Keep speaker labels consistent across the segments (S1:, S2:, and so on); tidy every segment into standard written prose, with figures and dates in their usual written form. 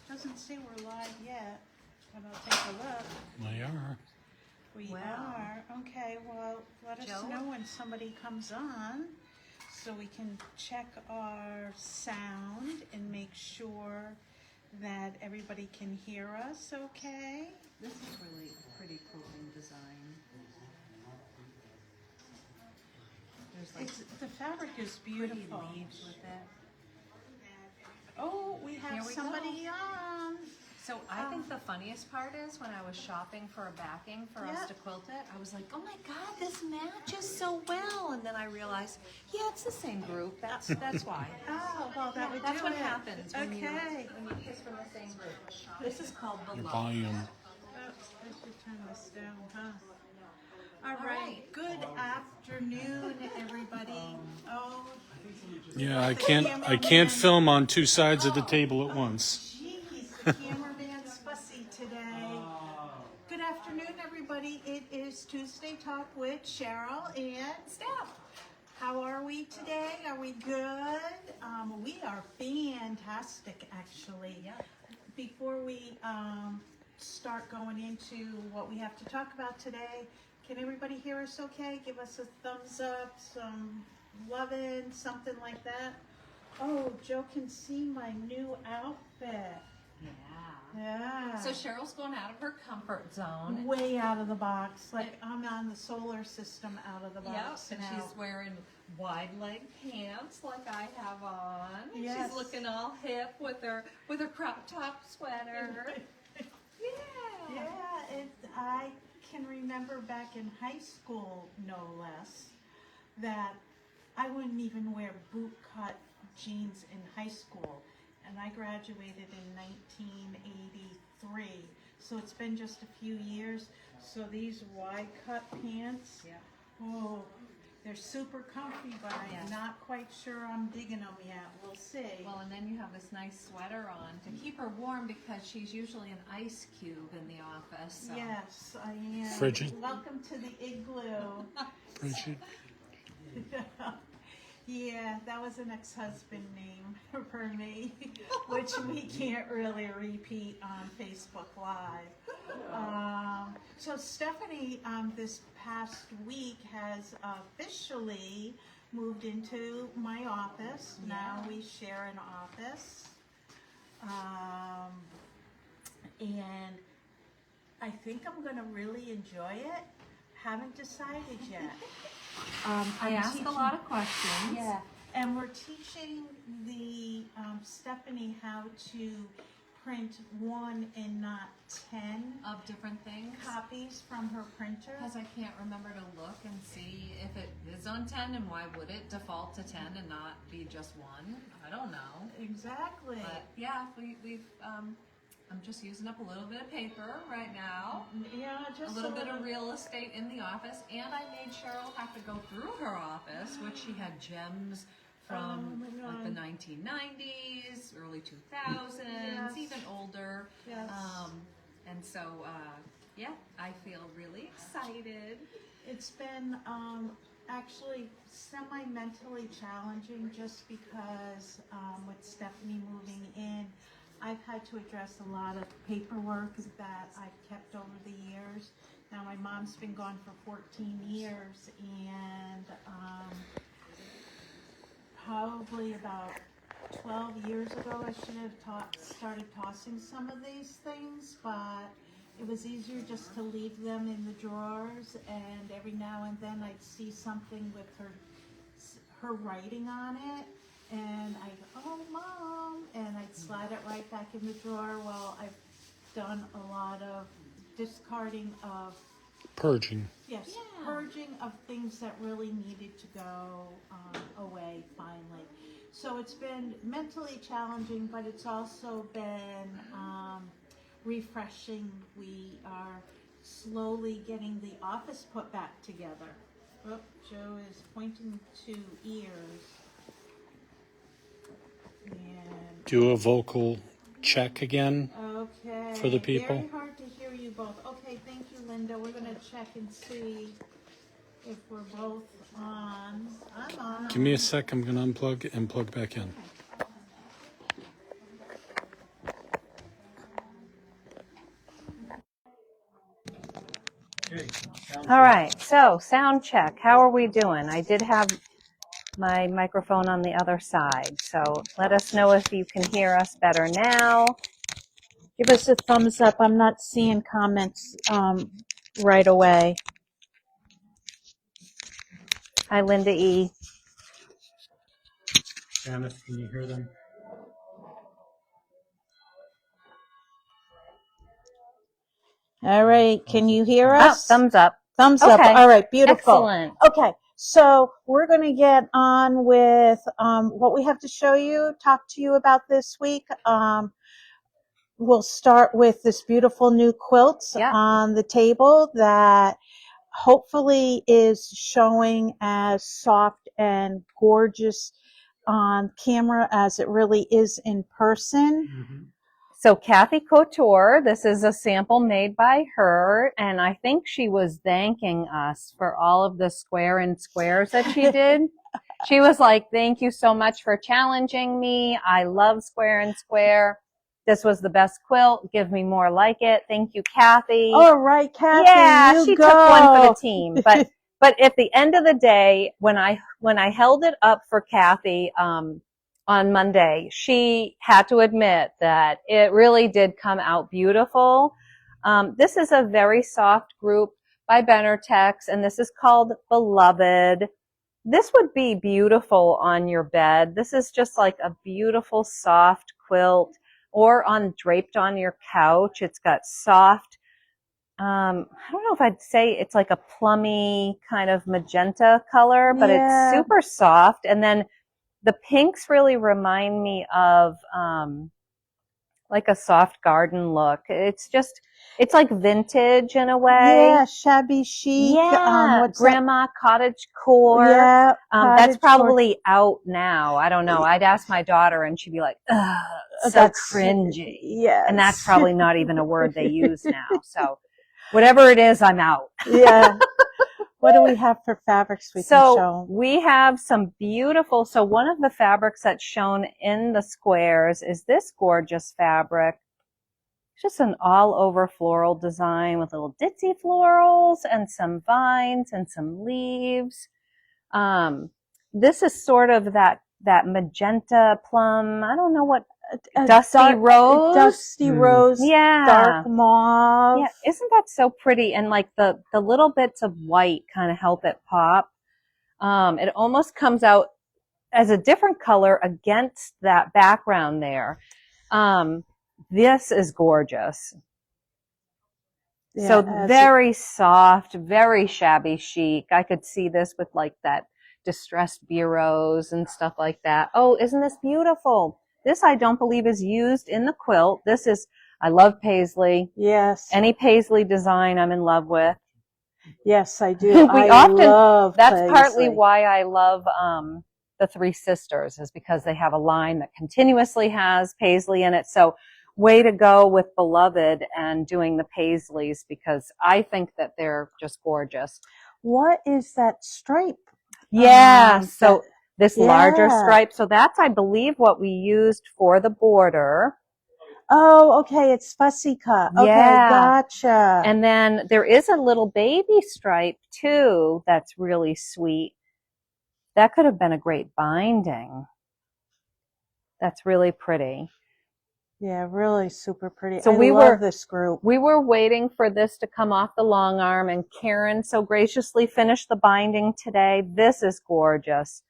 S1: Doesn't say we're live yet, but I'll take a look.
S2: We are.
S1: We
S3: Wow.
S1: are. Okay, well, let us
S3: Joe?
S1: know when somebody comes on so we can check our sound and make sure that everybody can hear us, okay?
S3: This is really a pretty quilting design. There's like
S1: The fabric is
S3: pretty
S1: beautiful.
S3: leaves with it.
S1: Oh, we
S3: Here
S1: have
S3: we
S1: somebody on.
S3: So I think the funniest part is when I was shopping for a backing for us
S1: Yeah.
S3: to quilt it, I was like, oh my God, this matches so well. And then I realized, yeah, it's the same group. That's why.
S1: Oh, well, that would
S3: That's
S1: do
S3: what
S1: it.
S3: happens when
S1: Okay.
S3: you kiss from the same group. This is called
S2: Your
S3: Below.
S2: volume.
S1: Oh, I should turn this down, huh? All
S3: All
S1: right.
S3: right.
S1: Good afternoon, everybody. Oh,
S2: Yeah, I can't film on two sides of the table at once.
S1: jeez, the cameraman's fussy today. Good afternoon, everybody. It is Tuesday Talk with Cheryl and Stef. How are we today? Are we good? We are fantastic, actually.
S3: Yeah.
S1: Before we start going into what we have to talk about today, can everybody hear us okay? Give us a thumbs up, some loving, something like that. Oh, Joe can see my new outfit.
S3: Yeah.
S1: Yeah.
S3: So Cheryl's going out of her comfort zone.
S1: Way out of the box. Like I'm on the solar system out of the
S3: Yep,
S1: box.
S3: and
S1: now.
S3: she's wearing wide leg pants like I have on. And
S1: Yes.
S3: she's looking all hip with her crop top sweater. Yeah.
S1: Yeah, I can remember back in high school, no less, that I wouldn't even wear boot cut jeans in high school. And I graduated in 1983. So it's been just a few years. So these wide cut pants,
S3: Yeah.
S1: oh, they're super comfy, but I'm
S3: Yes.
S1: not quite sure I'm digging them yet. We'll see.
S3: Well, and then you have this nice sweater on to keep her warm because she's usually an ice cube in the office. So.
S1: Yes, I am.
S2: Frigid.
S1: Welcome to the igloo.
S2: Bridget.
S1: Yeah, that was an ex-husband name for me, which we can't really repeat on Facebook Live. So Stephanie, this past week has officially moved into my office. Now we share an office. And I think I'm gonna really enjoy it. Haven't decided yet.
S3: I
S1: I'm
S3: ask
S1: teaching-
S3: a lot of questions.
S1: Yeah, and we're teaching the Stephanie how to print 1 and not 10
S3: Of different things.
S1: copies from her printer.
S3: Because I can't remember to look and see if it is on 10 and why would it default to 10 and not be just 1? I don't know.
S1: Exactly.
S3: But yeah, we've I'm just using up a little bit of paper right now.
S1: Yeah,
S3: A
S1: just
S3: little bit of real estate in the office, and I made Cheryl have to go through her office, which she had gems from
S1: Oh my
S3: like the
S1: God.
S3: 1990s, early 2000s,
S1: Yes.
S3: even older.
S1: Yes.
S3: And so, yeah, I feel really excited.
S1: It's been actually semi-mentally challenging just because with Stephanie moving in, I've had to address a lot of paperwork that I've kept over the years. Now my mom's been gone for 14 years and probably about 12 years ago I should have started tossing some of these things, but it was easier just to leave them in the drawers, and every now and then I'd see something with her writing on it, and I'd go, oh Mom, and I'd slide it right back in the drawer. Well, I've done a lot of discarding of,
S2: Purging.
S1: yes,
S3: Yeah.
S1: purging of things that really needed to go away finally. So it's been mentally challenging, but it's also been refreshing. We are slowly getting the office put back together. Oh, Joe is pointing to ears. And
S2: Do a vocal check again.
S1: okay.
S2: For the people.
S1: Very hard to hear you both. Okay, thank you, Linda. We're gonna check and see if we're both on. I'm on.
S2: Give me a sec. I'm going to unplug and plug back in. Okay.
S4: All right, so sound check. How are we doing? I did have my microphone on the other side, so let us know if you can hear us better now.
S1: Give us a thumbs up. I'm not seeing comments right away.
S4: Hi, Linda E.
S2: Janice, can you hear them?
S1: All right. Can you hear
S4: Oh,
S1: us?
S4: thumbs up.
S1: Thumbs up.
S4: Okay.
S1: All right. Beautiful.
S4: Excellent.
S1: Okay. So we're going to get on with what we have to show you, talk to you about this week. We'll start with this beautiful new quilt on the table that hopefully is showing as soft and gorgeous on camera as it really is in person.
S2: Mm-hmm.
S4: So Kathy Couture, this is a sample made by her, and I think she was thanking us for all of the square and squares that she did. She was like, thank you so much for challenging me. I love square and square. This was the best quilt. Give me more like it. Thank you, Kathy.
S1: All right, Kathy.
S4: Yeah,
S1: you
S4: she
S1: go.
S4: took one for the team. But at the end of the day, when I held it up for Kathy, on Monday, she had to admit that it really did come out beautiful. This is a very soft group by Benertex, and this is called Beloved. This would be beautiful on your bed. This is just like a beautiful soft quilt, or draped on your couch. It's got soft, I don't know if I'd say it's like a plummy kind of magenta color, but it's super soft. And then the pinks really remind me of like a soft garden look. It's like vintage in a way.
S1: Yeah, shabby chic.
S4: Yeah,
S1: What's
S4: grandma cottage core.
S1: Yeah,
S4: that's probably out now. I don't know. I'd ask my daughter and she'd be like, ugh, so
S1: that's
S4: cringy.
S1: Yeah.
S4: And that's probably not even a word they use now. So whatever it is, I'm out.
S1: Yeah. What do we have for fabrics we can show?
S4: We have some beautiful, so one of the fabrics that's shown in the squares is this gorgeous fabric. It's just an all over floral design with little ditzy florals and some vines and some leaves. This is sort of that magenta plum. I don't know what, dusty rose.
S1: Dusty rose.
S4: Yeah.
S1: Dark mauve.
S4: Yeah. Isn't that so pretty? And like the little bits of white kind of help it pop. It almost comes out as a different color against that background there. This is gorgeous. Yeah, so very soft, very shabby chic. I could see this with like that distressed bureaus and stuff like that. Oh, isn't this beautiful? This I don't believe is used in the quilt. This is, I love paisley.
S1: Yes.
S4: Any paisley design I'm in love with.
S1: Yes, I do. I love
S4: that's
S1: paisley.
S4: Partly why I love the Three Sisters, is because they have a line that continuously has paisley in it. So way to go with Beloved and doing the paisleys, because I think that they're just gorgeous.
S1: What is that stripe?
S4: Yeah, so this larger stripe. So that's, I believe, what we used for the border.
S1: Oh, okay. It's fussy cut. Okay, gotcha.
S4: And then there is a little baby stripe too that's really sweet. That could have been a great binding. That's really pretty.
S1: Yeah, really super pretty.
S4: So
S1: I love this group.
S4: We were waiting for this to come off the long arm, and Karen so graciously finished the binding today. This is gorgeous.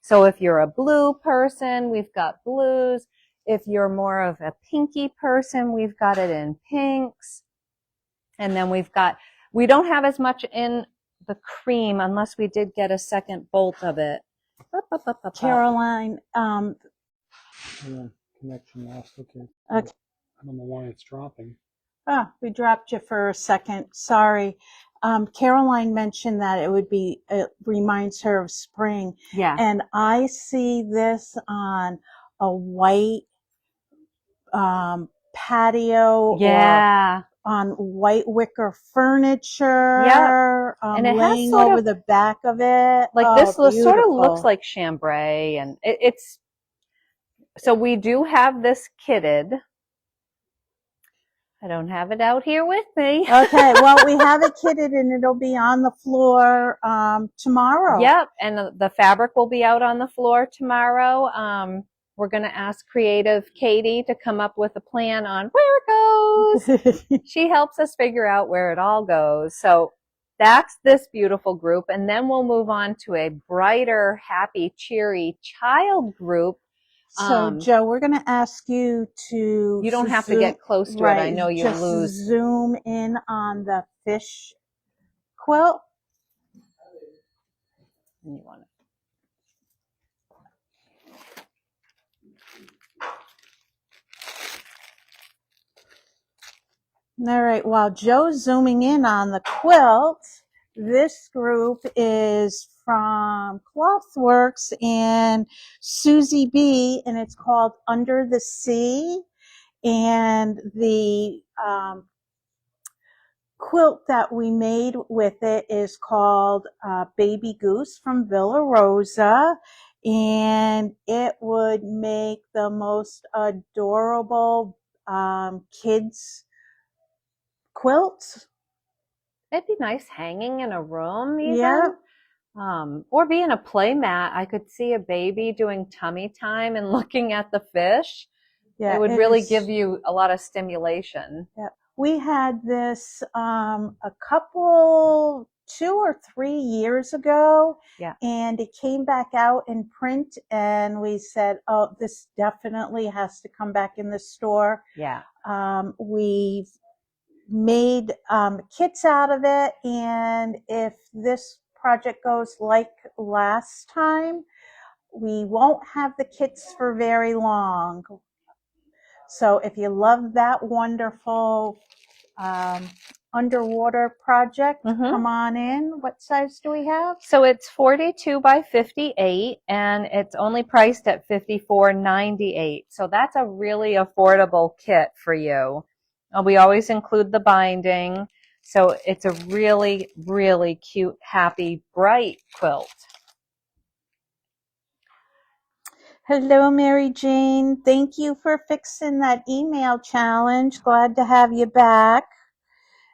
S4: So if you're a blue person, we've got blues. If you're more of a pinky person, we've got it in pinks. And then we don't have as much in the cream unless we did get a second bolt of it.
S1: Caroline,
S2: connection lost. Okay. I
S1: Okay.
S2: don't know why it's dropping.
S1: Oh, we dropped you for a second. Sorry. Caroline mentioned that it reminds her of spring.
S4: Yeah.
S1: And I see this on a white patio.
S4: Yeah.
S1: Or on white wicker furniture.
S4: Yeah. And it
S1: laying
S4: has
S1: over the back of it.
S4: Like this
S1: beautiful.
S4: sort of looks like chambray, and it's, so we do have this kitted. I don't have it out here with me.
S1: Okay, well, we have it kitted and it'll be on the floor tomorrow.
S4: Yep, and the fabric will be out on the floor tomorrow. We're going to ask creative Katie to come up with a plan on where it goes. She helps us figure out where it all goes. So that's this beautiful group. And then we'll move on to a brighter, happy, cheery child group.
S1: So, Joe, we're going to ask you to...
S4: You don't have to get close to it. I know you
S1: just
S4: lose.
S1: Zoom in on the fish quilt.
S4: And you want
S1: to... All right, while Joe's zooming in on the quilt, this group is from Clothworks and Susie B, and it's called Under the Sea. And the quilt that we made with it is called Baby Goose from Villa Rosa. And it would make the most adorable kids quilt.
S4: It'd be nice hanging in a room even.
S1: Yeah.
S4: Or being a play mat. I could see a baby doing tummy time and looking at the fish. Yeah, it would really give you a lot of stimulation.
S1: Yeah. We had this a couple, 2 or 3 years ago.
S4: Yeah.
S1: And it came back out in print and we said, oh, this definitely has to come back in the store.
S4: Yeah.
S1: We've made kits out of it, and if this project goes like last time, we won't have the kits for very long. So if you love that wonderful underwater project, come on in. What size do we have?
S4: So it's 42 by 58 and it's only priced at $54.98. So that's a really affordable kit for you. We always include the binding. So it's a really, really cute, happy, bright quilt.
S1: Hello, Mary Jane. Thank you for fixing that email challenge. Glad to have you back.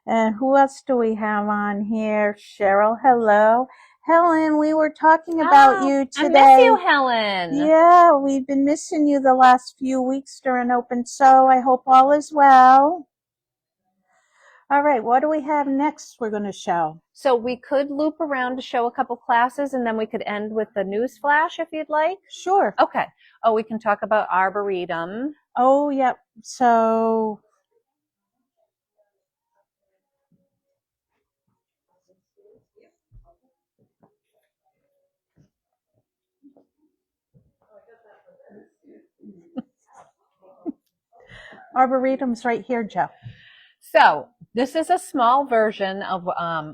S1: And who else do we have on here? Cheryl, hello. Helen, we were talking about you today.
S4: I miss you, Helen.
S1: Yeah, we've been missing you the last few weeks during Open Sew. I hope all is well. All right, what do we have next we're going to show?
S4: So we could loop around to show a couple classes and then we could end with the news flash if you'd like.
S1: Sure.
S4: Okay. Oh, we can talk about Arboretum.
S1: Oh, yep. So... Arboretum's right here, Joe.
S4: So this is a small version of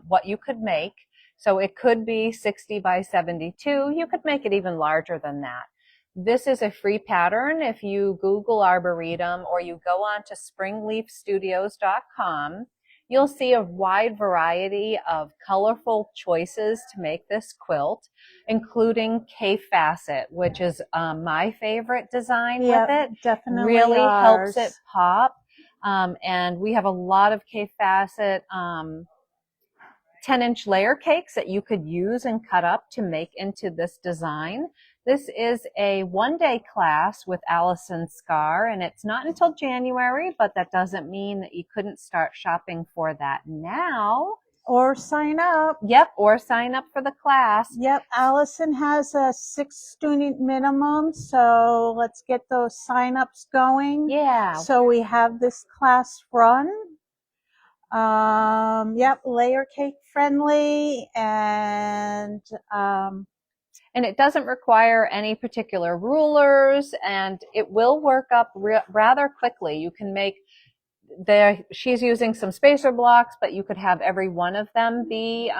S4: what you could make. So it could be 60 by 72. You could make it even larger than that. This is a free pattern. If you Google Arboretum or you go on to springleafstudios.com, you'll see a wide variety of colorful choices to make this quilt, including K-Facet, which is my favorite design with it.
S1: Definitely
S4: really
S1: ours.
S4: helps it pop. And we have a lot of K-Facet 10-inch layer cakes that you could use and cut up to make into this design. This is a one-day class with Allison Scar, and it's not until January, but that doesn't mean that you couldn't start shopping for that now.
S1: Or sign up.
S4: Yep, or sign up for the class.
S1: Yep, Allison has a 6-student minimum, so let's get those sign-ups going.
S4: Yeah.
S1: So we have this class run. Yep, layer cake friendly, and
S4: it doesn't require any particular rulers, and it will work up rather quickly. You can make she's using some spacer blocks, but you could have every one of them be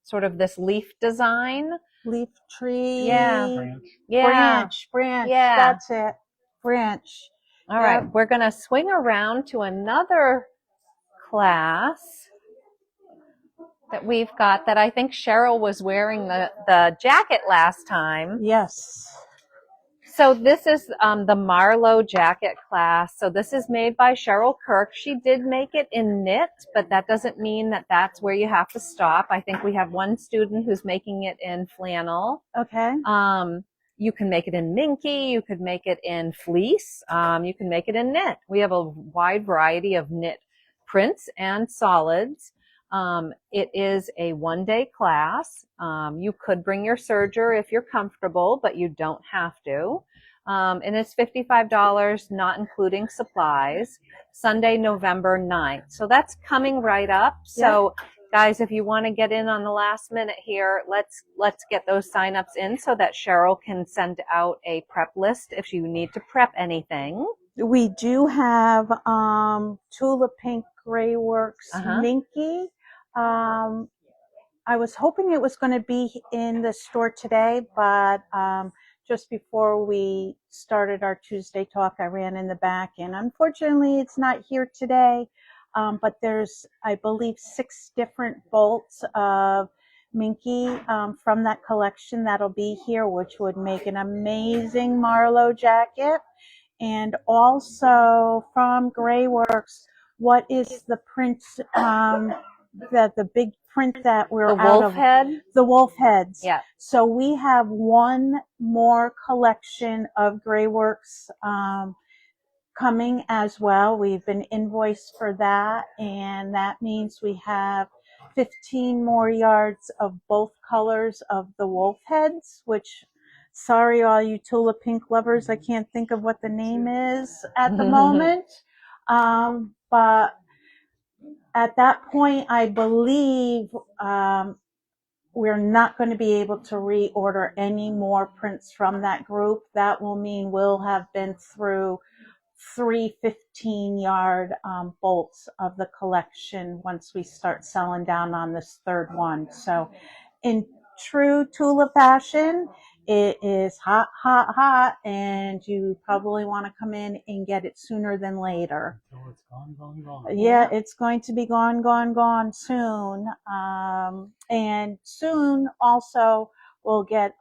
S4: sort of this leaf design.
S1: Leaf tree.
S2: Branch.
S4: Yeah.
S1: Branch.
S4: Yeah.
S1: That's it. Branch.
S4: All right. We're going to swing around to another class that we've got that I think Cheryl was wearing the jacket last time.
S1: Yes.
S4: So this is the Marlowe jacket class. So this is made by Cheryl Kirk. She did make it in knit, but that doesn't mean that that's where you have to stop. I think we have one student who's making it in flannel.
S5: Okay.
S4: You can make it in minky. You could make it in fleece. You can make it in knit. We have a wide variety of knit prints and solids. It is a one-day class. You could bring your serger if you're comfortable, but you don't have to. And it's $55, not including supplies. Sunday, November 9th. So that's coming right up. So guys, if you want to get in on the last minute here, let's get those signups in so that Cheryl can send out a prep list if you need to prep anything.
S5: We do have Tula Pink Gray Works Minky. I was hoping it was going to be in the store today, but just before we started our Tuesday talk, I ran in the back, and unfortunately it's not here today. But there's, I believe, 6 different bolts of Minky from that collection that'll be here, which would make an amazing Marlowe jacket. And also from Gray Works, what is the print, the big print that we're
S4: The
S5: out
S4: wolf
S5: of?
S4: head?
S5: The wolf heads.
S4: Yeah.
S5: So we have one more collection of Gray Works coming as well. We've been invoiced for that, and that means we have 15 more yards of both colors of the wolf heads, which, sorry all you Tula Pink lovers, I can't think of what the name is at the moment. But at that point, I believe we're not going to be able to reorder any more prints from that group. That will mean we'll have been through 3 15-yard bolts of the collection once we start selling down on this third one. So in true Tula fashion, it is hot, hot, hot, and you probably want to come in and get it sooner than later.
S2: So it's gone.
S5: Yeah, it's going to be gone soon. And soon also we'll get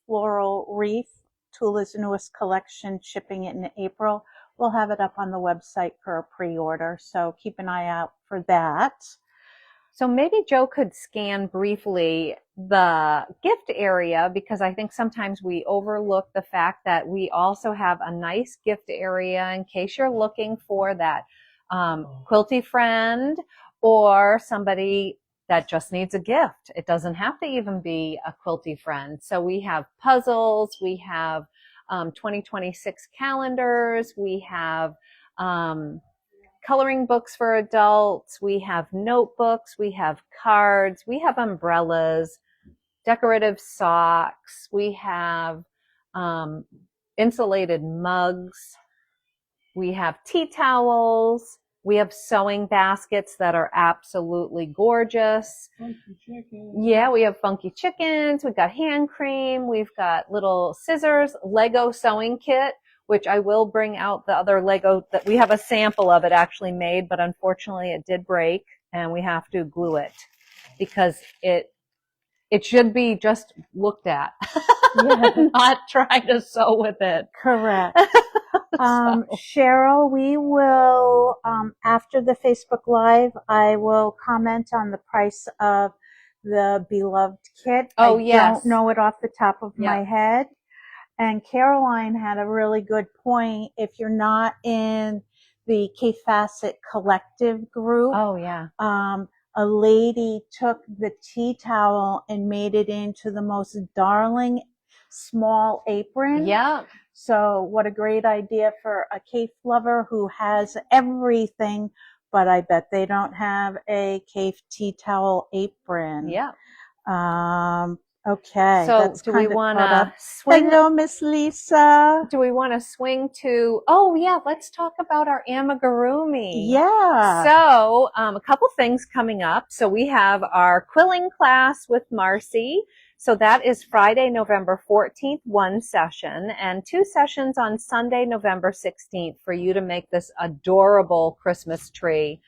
S5: Floral Reef, Tula's newest collection, shipping it in April. We'll have it up on the website for a pre-order, so keep an eye out for that.
S4: So maybe Joe could scan briefly the gift area, because I think sometimes we overlook the fact that we also have a nice gift area in case you're looking for that quilty friend or somebody that just needs a gift. It doesn't have to even be a quilty friend. So we have puzzles, we have 2026 calendars, we have coloring books for adults, we have notebooks, we have cards, we have umbrellas, decorative socks, we have insulated mugs, we have tea towels, we have sewing baskets that are absolutely gorgeous.
S2: Funky chicken.
S4: Yeah, we have funky chickens, we've got hand cream, we've got little scissors, Lego sewing kit, which I will bring out the other Lego that we have a sample of it actually made, but unfortunately it did break and we have to glue it because it should be just looked at, not try to sew with it.
S5: Correct. Cheryl, we will, after the Facebook Live, I will comment on the price of the Beloved kit.
S4: Oh,
S5: I
S4: yes.
S5: don't know it off the top of my head. And Caroline had a really good point. If you're not in the K Facet Collective group,
S4: Oh, yeah.
S5: a lady took the tea towel and made it into the most darling small apron.
S4: Yeah.
S5: So what a great idea for a cape lover who has everything, but I bet they don't have a cape tea towel apron.
S4: Yeah.
S5: Okay.
S4: So
S5: that's
S4: do we
S5: kinda
S4: want
S5: caught
S4: to
S5: up.
S4: swing?
S5: Hello, Miss Lisa.
S4: Do we want to swing to, oh yeah, let's talk about our amigurumi.
S5: Yeah.
S4: So, a couple things coming up. So we have our quilling class with Marcy. So that is Friday, November 14th, 1 session, and 2 sessions on Sunday, November 16th for you to make this adorable Christmas tree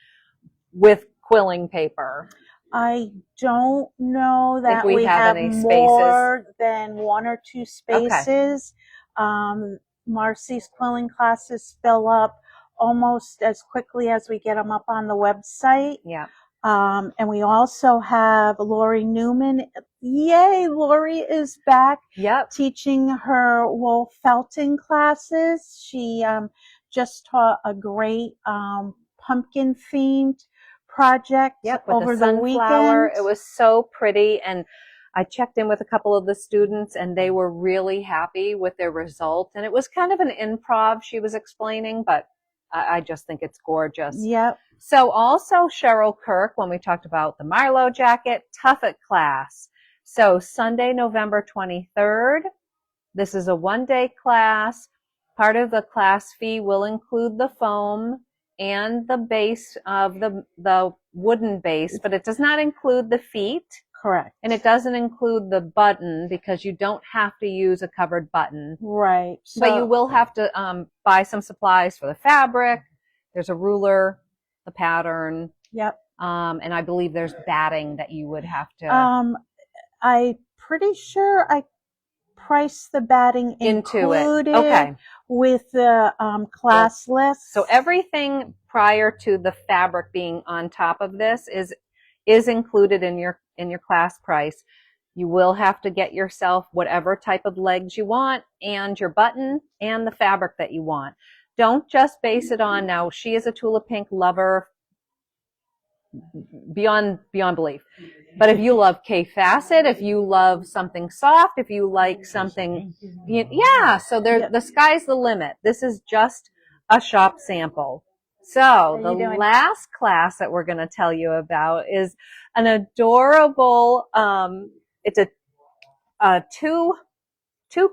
S4: with quilling paper.
S5: I don't know that
S4: we have any
S5: more than 1 or 2 spaces. Marcy's quilling classes fill up almost as quickly as we get them up on the website.
S4: Yeah.
S5: And we also have Lori Newman. Yay, Lori is back
S4: Yep.
S5: teaching her wool felting classes. She just taught a great pumpkin themed project
S4: Yep, with
S5: over
S4: the
S5: the
S4: sunflower.
S5: weekend.
S4: It was so pretty, and I checked in with a couple of the students, and they were really happy with their result. And it was kind of an improv she was explaining, but I just think it's gorgeous.
S5: Yep.
S4: So also Cheryl Kirk, when we talked about the Milo jacket, Tough It class. So Sunday, November 23rd. This is a one-day class. Part of the class fee will include the foam and the base of the wooden base, but it does not include the feet.
S5: Correct.
S4: And it doesn't include the button because you don't have to use a covered button.
S5: Right.
S4: But you will have to buy some supplies for the fabric. There's a ruler, the pattern.
S5: Yep.
S4: And I believe there's batting that you would have to.
S5: I'm pretty sure I priced the batting
S4: Into it.
S5: included
S4: Okay.
S5: with the class list.
S4: So everything prior to the fabric being on top of this is included in your class price. You will have to get yourself whatever type of legs you want and your button and the fabric that you want. Don't just base it on, now she is a Tulip Pink lover beyond belief. But if you love K-Facet, if you love something soft, if you like something, yeah, so the sky's the limit. This is just a shop sample. So the last class that we're going to tell you about is an adorable, it's a two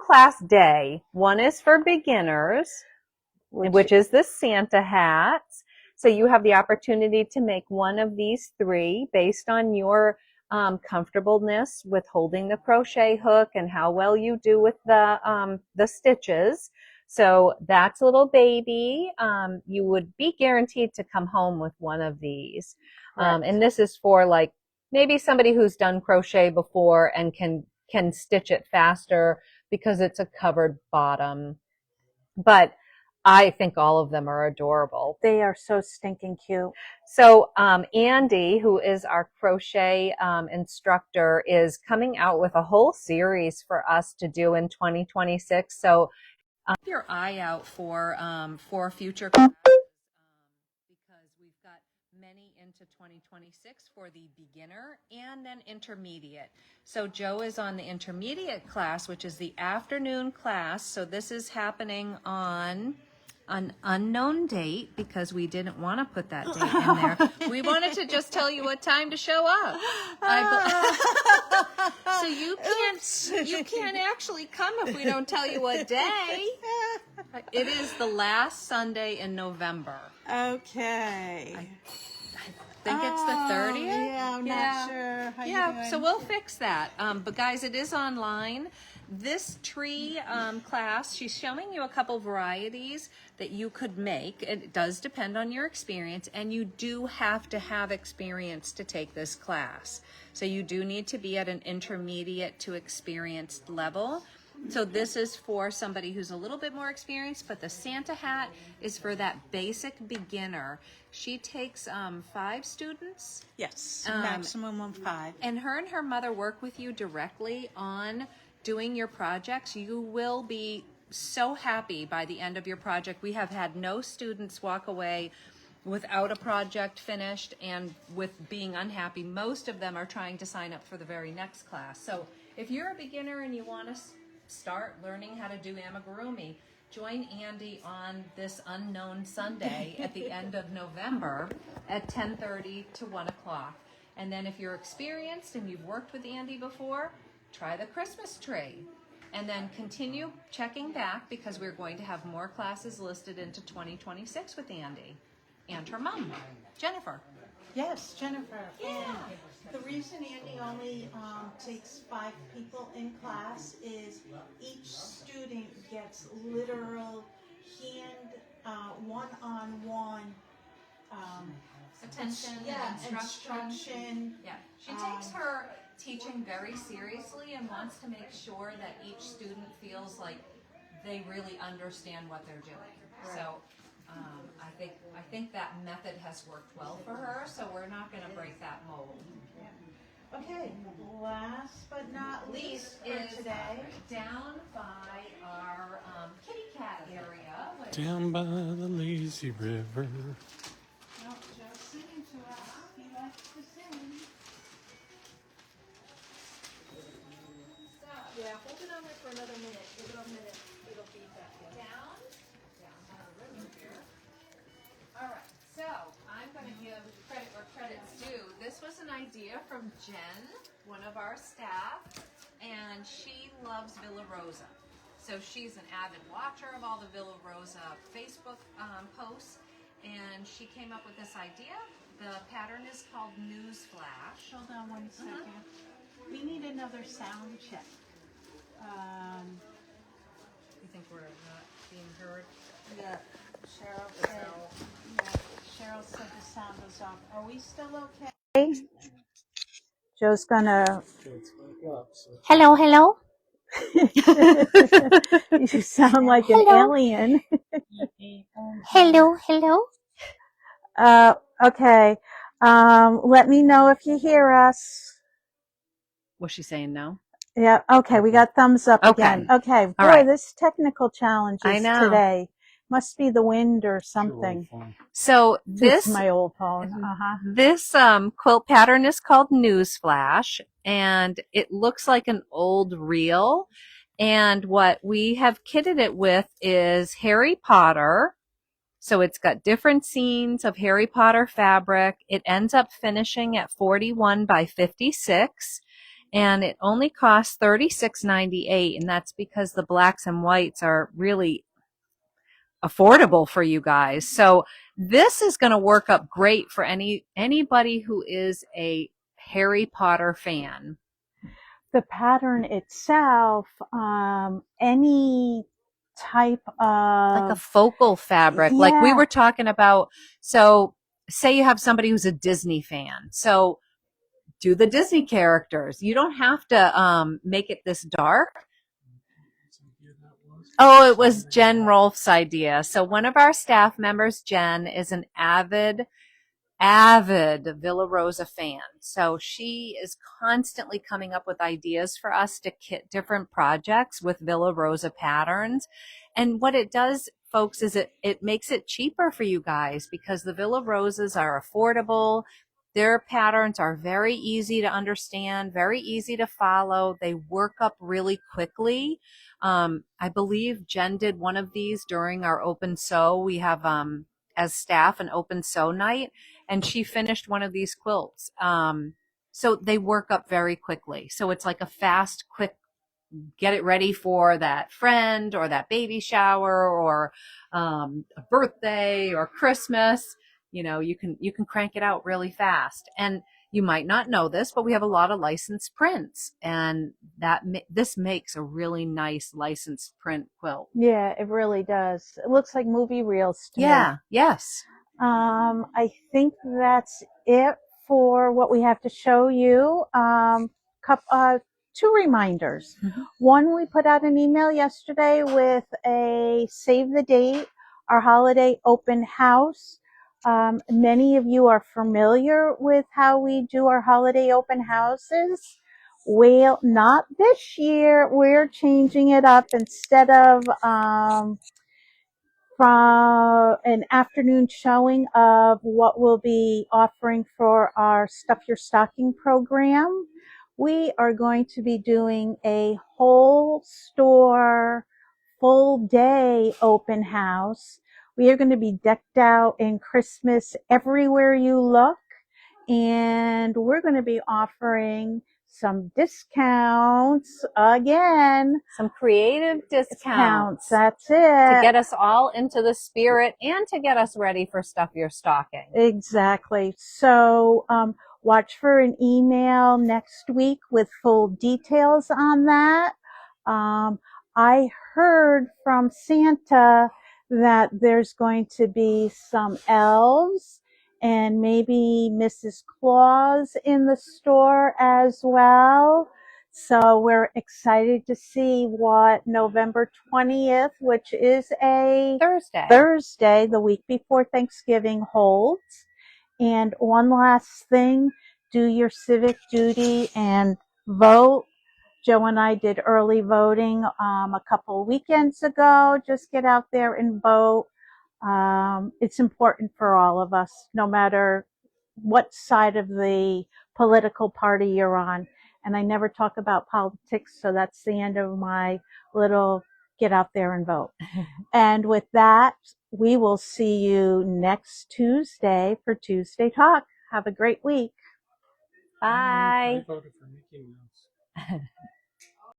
S4: class day. One is for beginners, which is the Santa hats. So you have the opportunity to make one of these three based on your comfortableness with holding the crochet hook and how well you do with the stitches. So that's a little baby. You would be guaranteed to come home with one of these. And this is for like maybe somebody who's done crochet before and can stitch it faster because it's a covered bottom. But I think all of them are adorable.
S5: They are so stinking cute.
S4: So Andy, who is our crochet instructor, is coming out with a whole series for us to do in 2026. So keep your eye out for future classes because we've got many into 2026 for the beginner and then intermediate. So Joe is on the intermediate class, which is the afternoon class. So this is happening on an unknown date because we didn't want to put that date in there. We wanted to just tell you what time to show up. So you can't actually come if we don't tell you what day. It is the last Sunday in November.
S1: Okay.
S4: I think it's the 30th.
S1: Yeah, I'm not sure how you're doing.
S4: So we'll fix that. But guys, it is online. This tree class, she's showing you a couple varieties that you could make. It does depend on your experience, and you do have to have experience to take this class. So you do need to be at an intermediate to experienced level. So this is for somebody who's a little bit more experienced, but the Santa hat is for that basic beginner. She takes 5 students.
S1: Yes, maximum of 5.
S4: And her mother work with you directly on doing your projects. You will be so happy by the end of your project. We have had no students walk away without a project finished and with being unhappy. Most of them are trying to sign up for the very next class. So if you're a beginner and you want to start learning how to do amigurumi, join Andy on this unknown Sunday at the end of November at 10:30 to 1 o'clock. And then if you're experienced and you've worked with Andy before, try the Christmas tree. And then continue checking back because we're going to have more classes listed into 2026 with Andy and her mom, Jennifer.
S1: Yes, Jennifer.
S4: Yeah.
S1: The reason Andy only takes 5 people in class is each student gets literal hand, one-on-one
S3: Attention,
S1: instruction.
S3: Yeah, she takes her teaching very seriously and wants to make sure that each student feels like they really understand what they're doing. So I think that method has worked well for her. So we're not going to break that mold.
S1: Okay, last but not least for today.
S3: Down by our kitty cat area.
S2: Down by the lazy river.
S1: No, Joe's singing to us. He likes to sing.
S6: Yeah, hold it on there for another minute. Give it a minute. It'll be back.
S3: Down by the river here. All right, so I'm going to give credit where credit's due. This was an idea from Jen, one of our staff, and she loves Villa Rosa. So she's an avid watcher of all the Villa Rosa Facebook posts, and she came up with this idea. The pattern is called Newsflash.
S1: Hold on one second. We need another sound check.
S3: You think we're not being heard?
S1: Yeah, Cheryl said, Cheryl said the sound was off. Are we still okay?
S5: Joe's gonna.
S4: Hello, hello.
S5: You sound like an
S4: Hello.
S5: alien.
S4: Hello, hello.
S5: Okay. Let me know if you hear us.
S4: Was she saying no?
S5: Yeah. Okay. We got thumbs up
S4: Okay.
S5: again. Okay. Boy,
S4: right.
S5: this technical challenges
S4: I know.
S5: today. Must be the wind or something.
S4: So
S5: This
S4: this
S5: my old phone. Uh-huh.
S4: This quilt pattern is called Newsflash, and it looks like an old reel. And what we have kitted it with is Harry Potter. So it's got different scenes of Harry Potter fabric. It ends up finishing at 41 by 56, and it only costs $36.98, and that's because the blacks and whites are really affordable for you guys. So this is going to work up great for anybody who is a Harry Potter fan.
S5: The pattern itself, any type of
S4: Like a focal fabric, like we were talking about. So say you have somebody who's a Disney fan. So do the Disney characters. You don't have to make it this dark. Oh, it was Jen Rolfe's idea. So one of our staff members, Jen, is an avid Villa Rosa fan. So she is constantly coming up with ideas for us to kit different projects with Villa Rosa patterns. And what it does, folks, is it makes it cheaper for you guys because the Villa Rosas are affordable. Their patterns are very easy to understand, very easy to follow. They work up really quickly. I believe Jen did one of these during our open sew. We have, as staff, an open sew night, and she finished one of these quilts. So they work up very quickly. So it's like a fast, quick, get it ready for that friend or that baby shower or a birthday or Christmas. You know, you can crank it out really fast. And you might not know this, but we have a lot of licensed prints, and this makes a really nice licensed print quilt.
S5: Yeah, it really does. It looks like movie reels to me.
S4: Yeah. Yes.
S5: I think that's it for what we have to show you. Two reminders.
S4: Mm-hmm.
S5: One, we put out an email yesterday with a save the date, our holiday open house. Many of you are familiar with how we do our holiday open houses. Well, not this year. We're changing it up. Instead of from an afternoon showing of what we'll be offering for our Stuff Your Stocking program, we are going to be doing a whole store full day open house. We are going to be decked out in Christmas everywhere you look, and we're going to be offering some discounts again.
S4: Some creative discounts.
S5: That's it.
S4: To get us all into the spirit and to get us ready for Stuff Your Stocking.
S5: Exactly. So, watch for an email next week with full details on that. I heard from Santa that there's going to be some elves and maybe Mrs. Claus in the store as well. So we're excited to see what November 20th, which is a Thursday, the week before Thanksgiving, holds. And one last thing, do your civic duty and vote. Joe and I did early voting a couple weekends ago. Just get out there and vote. It's important for all of us, no matter what side of the political party you're on. And I never talk about politics, so that's the end of my little get out there and vote. And with that, we will see you next Tuesday for Tuesday Talk. Have a great week.
S4: Bye.
S2: I voted for Mickey Mouse.